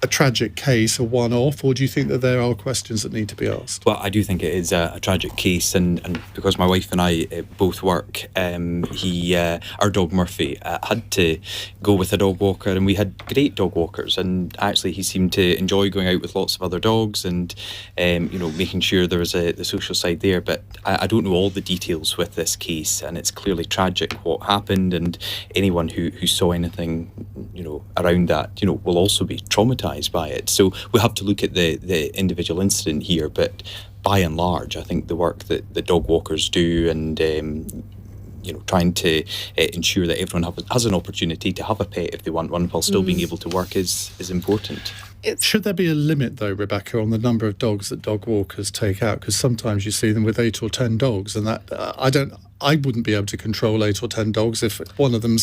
a tragic case, a one-off, or do you think that there are questions that need to be asked? Well, I do think it is a tragic case, and because my wife and I both work, our dog Murphy had to go with a dog walker, and we had great dog walkers, and actually he seemed to enjoy going out with lots of other dogs and making sure there was the social side there. But I don't know all the details with this case, and it's clearly tragic what happened, and anyone who saw anything around that will also be traumatized by it. So we have to look at the individual incident here, but by and large I think the work that the dog walkers do and trying to ensure that everyone has an opportunity to have a pet if they want one while still being able to work is important. Should there be a limit, though, Rebecca, on the number of dogs that dog walkers take out? Because sometimes you see them with 8 or 10 dogs, and that I wouldn't be able to control 8 or 10 dogs if one of them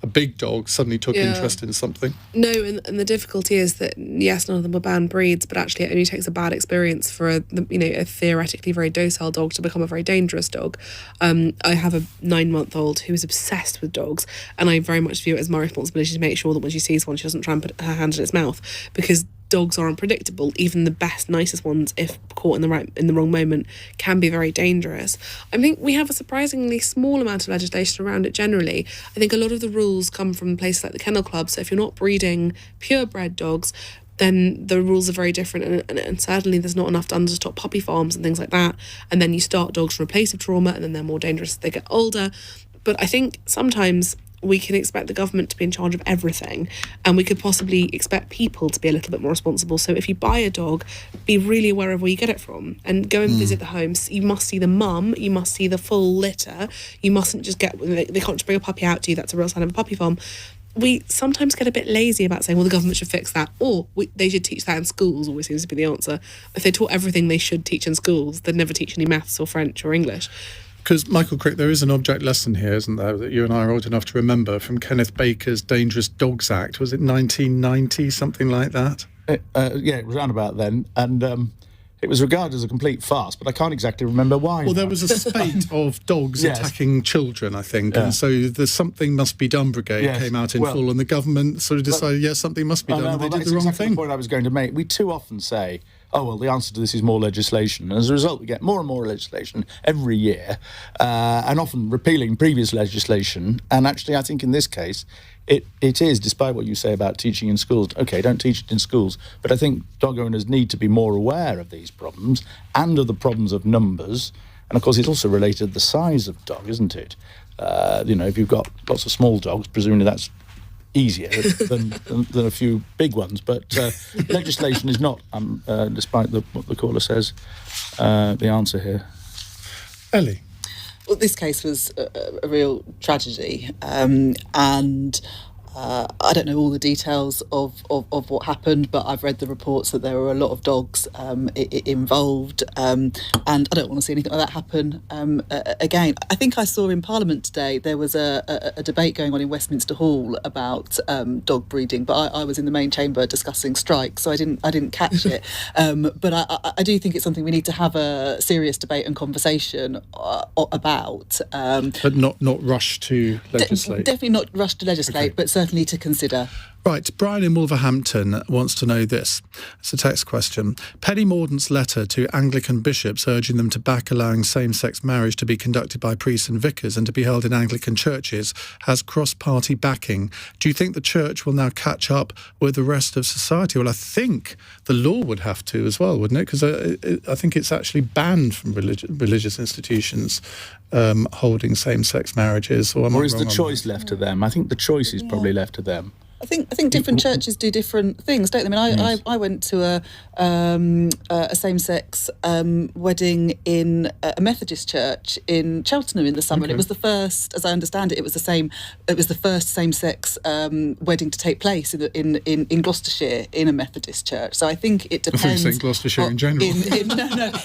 a big dog suddenly took interest in something. No, and the difficulty is that, yes, none of them were banned breeds, but actually it only takes a bad experience for a theoretically very docile dog to become a very dangerous dog. I have a 9-month-old who is obsessed with dogs, and I very much view it as my responsibility to make sure that when she sees one, she doesn't try and put her hand in its mouth, because dogs are unpredictable. Even the best, nicest ones, if caught in the wrong moment, can be very dangerous. I think we have a surprisingly small amount of legislation around it generally. I think a lot of the rules come from places like the Kennel Club, so if you're not breeding purebred dogs, then the rules are very different, and certainly there's not enough done to stop puppy farms and things like that. And then you start dogs from a place of trauma, and then they're more dangerous as they get older. But I think sometimes we can expect the government to be in charge of everything, and we could possibly expect people to be a little bit more responsible. So if you buy a dog, be really aware of where you get it from, and go and visit the homes. You must see the mum, you must see the full litter. You mustn't just they can't just bring a puppy out to you. That's a real sign of a puppy farm. We sometimes get a bit lazy about saying, well, the government should fix that, or they should teach that in schools, always seems to be the answer. If they taught everything they should teach in schools, they'd never teach any maths or French or English. Because, Michael Crick, there is an object lesson here, isn't there, that you and I are old enough to remember from Kenneth Baker's Dangerous Dogs Act. Was it 1990, something like that? Yeah, it was around about then. And it was regarded as a complete farce, but I can't exactly remember why. Well, there was a spate of dogs attacking children, I think, and so the Something Must Be Done Brigade came out in full, and the government sort of decided, something must be done, and they did the wrong thing. The point I was going to make. We too often say, oh, well, the answer to this is more legislation. And as a result, we get more and more legislation every year, and often repealing previous legislation. And actually, I think in this case, it is, despite what you say about teaching in schools. OK, don't teach it in schools. But I think dog owners need to be more aware of these problems and of the problems of numbers. And, of course, it's also related to the size of dog, isn't it? If you've got lots of small dogs, presumably that's easier than a few big ones, but legislation is not, despite what the caller says, the answer here. Ellie? Well, this case was a real tragedy, and I don't know all the details of what happened, but I've read the reports that there were a lot of dogs involved, and I don't want to see anything like that happen again. I think I saw in Parliament today there was a debate going on in Westminster Hall about dog breeding, but I was in the main chamber discussing strikes, so I didn't catch it. But I do think it's something we need to have a serious debate and conversation about. But not rush to legislate. Definitely not rush to legislate, but certainly to consider. Right, Brian in Wolverhampton wants to know this. It's a text question. Penny Mordaunt's letter to Anglican bishops urging them to back allowing same-sex marriage to be conducted by priests and vicars and to be held in Anglican churches has cross-party backing. Do you think the church will now catch up with the rest of society? Well, I think the law would have to as well, wouldn't it? Because I think it's actually banned from religious institutions holding same-sex marriages. Or is the choice left to them? I think the choice is probably left to them. I think different churches do different things, don't they? I mean, I went to a same-sex wedding in a Methodist church in Cheltenham in the summer, and it was the first, as I understand it, it was the first same-sex wedding to take place in Gloucestershire in a Methodist church. So I think it depends. I thought you were saying Gloucestershire in general.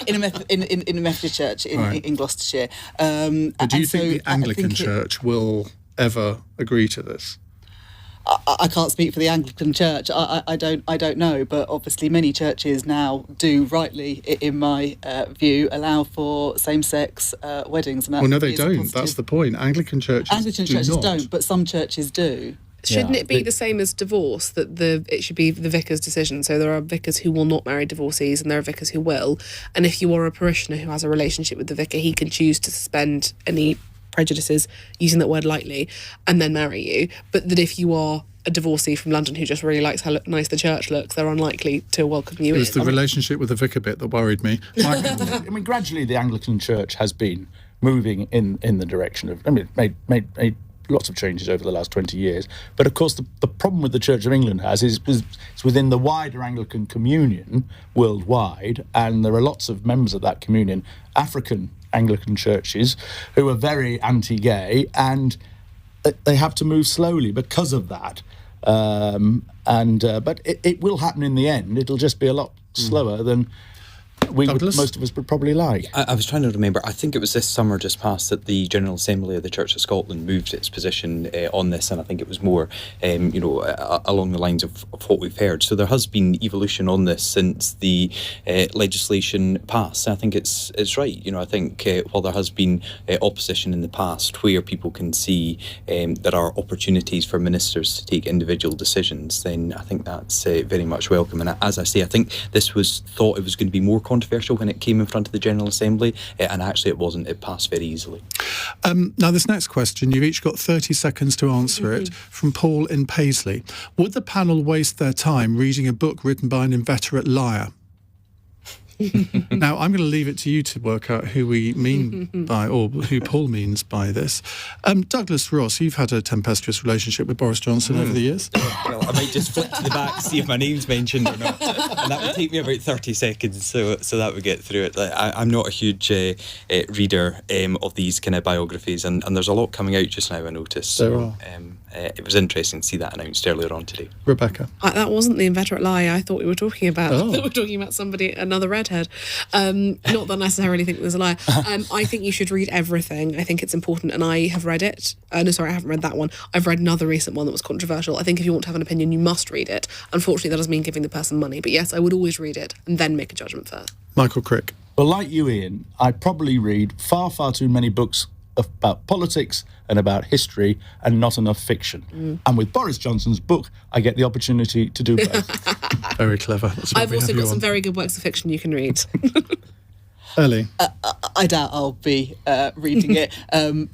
In a Methodist church in Gloucestershire. But do you think the Anglican Church will ever agree to this? I can't speak for the Anglican Church. I don't know, but obviously many churches now do, rightly, in my view, allow for same-sex weddings. And well, no, they don't. That's the point. Anglican churches don't, but some churches do. Shouldn't it be the same as divorce, that it should be the vicar's decision? So there are vicars who will not marry divorcees and there are vicars who will. And if you are a parishioner who has a relationship with the vicar, he can choose to suspend any prejudices, using that word lightly, and then marry you. But that if you are a divorcee from London who just really likes how nice the church looks, they're unlikely to welcome you in. It was the relationship with the vicar bit that worried me. I mean, gradually the Anglican Church has been moving in the direction of, I mean, made lots of changes over the last 20 years. But of course, the problem with the Church of England is within the wider Anglican communion worldwide, and there are lots of members of that communion, African Anglican churches, who are very anti-gay, and they have to move slowly because of that. But it will happen in the end. It'll just be a lot slower than most of us would probably like. I was trying to remember. I think it was this summer just past that the General Assembly of the Church of Scotland moved its position on this, and I think it was more, along the lines of what we've heard. So there has been evolution on this since the legislation passed. I think it's right. I think while there has been opposition in the past, where people can see there are opportunities for ministers to take individual decisions, then I think that's very much welcome. And as I say, I think this was thought it was going to be more controversial when it came in front of the General Assembly, and actually it wasn't. It passed very easily. Now, this next question, you've each got 30 seconds to answer it, from Paul in Paisley. Would the panel waste their time reading a book written by an inveterate liar? Now, I'm going to leave it to you to work out who we mean by, or who Paul means by this. Douglas Ross, you've had a tempestuous relationship with Boris Johnson over the years. Well, I might just flip to the back, see if my name's mentioned or not. And that would take me about 30 seconds, so that would get through it. I'm not a huge reader of these kind of biographies, and there's a lot coming out just now, I noticed. So, it was interesting to see that announced earlier on today. Rebecca? That wasn't the inveterate lie I thought we were talking about. I thought we were talking about another redhead. Not that I necessarily think there's a lie. I think you should read everything. I think it's important, and I have read it. I haven't read that one. I've read another recent one that was controversial. I think if you want to have an opinion, you must read it. Unfortunately, that doesn't mean giving the person money. But yes, I would always read it and then make a judgment first. Michael Crick? Well, like you, Iain, I probably read far, far too many books about politics and about history and not enough fiction. And with Boris Johnson's book, I get the opportunity to do both. Very clever. I've also got some very good works of fiction you can read. Ellie? I doubt I'll be reading it,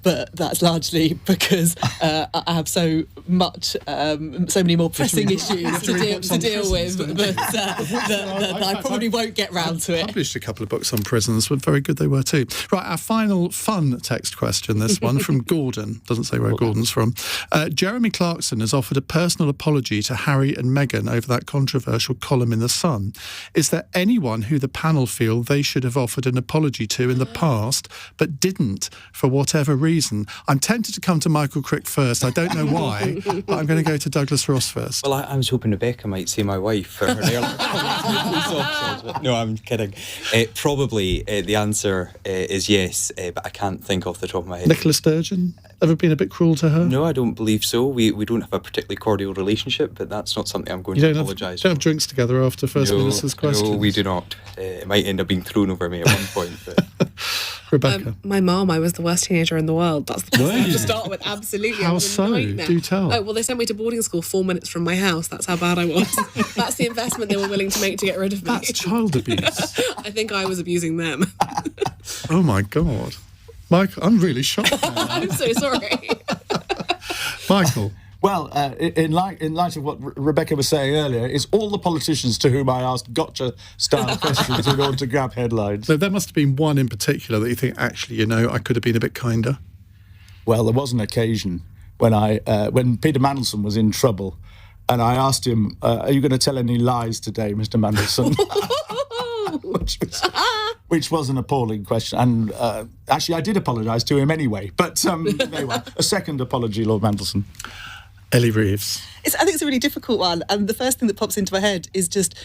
but that's largely because I have so many more pressing issues to deal with that I probably won't get round to it. I published a couple of books on prisons, but very good they were too. Right, our final fun text question, this one, from Gordon. Doesn't say where Gordon's from. Jeremy Clarkson has offered a personal apology to Harry and Meghan over that controversial column in The Sun. Is there anyone who the panel feel they should have offered an apology to in the past, but didn't for whatever reason? I'm tempted to come to Michael Crick first. I don't know why, but I'm going to go to Douglas Ross first. Well, I was hoping Rebecca might say my wife for her earlier. No, I'm kidding. Probably the answer is yes, but I can't think off the top of my head. Nicola Sturgeon? Ever been a bit cruel to her? No, I don't believe so. We don't have a particularly cordial relationship, but that's not something I'm going to apologise for. You don't have drinks together after First Minister's questions? No, we do not. It might end up being thrown over me at one point. But Rebecca? My mum, I was the worst teenager in the world. That's the Were best thing you? to start with. Absolutely. I How was a so? nightmare. Do tell. Oh, well, they sent me to boarding school 4 minutes from my house. That's how bad I was. That's the investment they were willing to make to get rid of me. That's child abuse. I think I was abusing them. Oh, my God. Michael, I'm really shocked now. I'm so sorry. Michael. Well, in light of what Rebecca was saying earlier, it's all the politicians to whom I asked gotcha-style questions in order to grab headlines. So there must have been one in particular that you think, actually, I could have been a bit kinder. Well, there was an occasion when Peter Mandelson was in trouble, and I asked him, are you going to tell any lies today, Mr. Mandelson? which was an appalling question. And actually, I did apologise to him anyway. But anyway, a second apology, Lord Mandelson. Ellie Reeves. I think it's a really difficult one. And the first thing that pops into my head is just,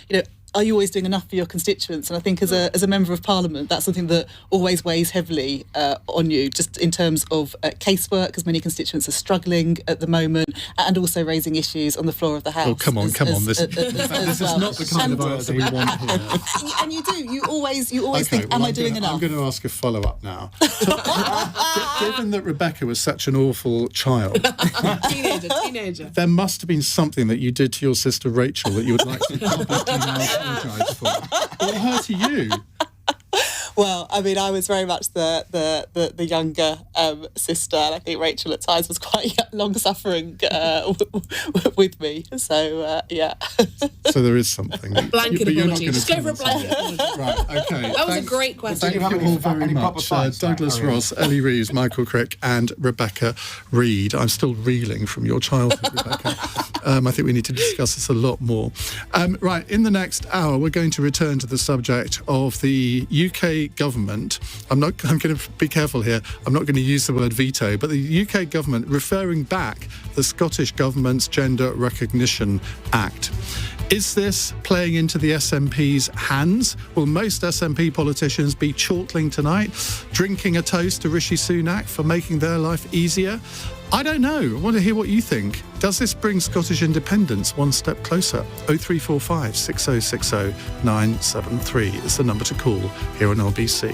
are you always doing enough for your constituents? And I think as a member of Parliament, that's something that always weighs heavily on you, just in terms of casework, because many constituents are struggling at the moment, and also raising issues on the floor of the House. Oh, come on. This is not the kind of answer we want here. And you always think, am I doing enough? I'm going to ask a follow-up now. Given that Rebecca was such an awful child, teenager, there must have been something that you did to your sister Rachel that you would like to publicly now apologise for. Or her to you. Well, I mean, I was very much the younger sister, and I think Rachel at times was quite long-suffering with me. So, yeah. So there is something. Blanket apology. Just go for a blanket apology. Right, OK. That was a great question. Thank you all very much. Douglas Ross, Ellie Reeves, Michael Crick and Rebecca Reed. I'm still reeling from your childhood, Rebecca. I think we need to discuss this a lot more. Right, in the next hour, we're going to return to the subject of the UK government. I'm going to be careful here. I'm not going to use the word veto, but the UK government referring back the Scottish government's Gender Recognition Act. Is this playing into the SNP's hands? Will most SNP politicians be chortling tonight, drinking a toast to Rishi Sunak for making their life easier? I don't know. I want to hear what you think. Does this bring Scottish independence one step closer? 0345 6060 973 is the number to call here on LBC.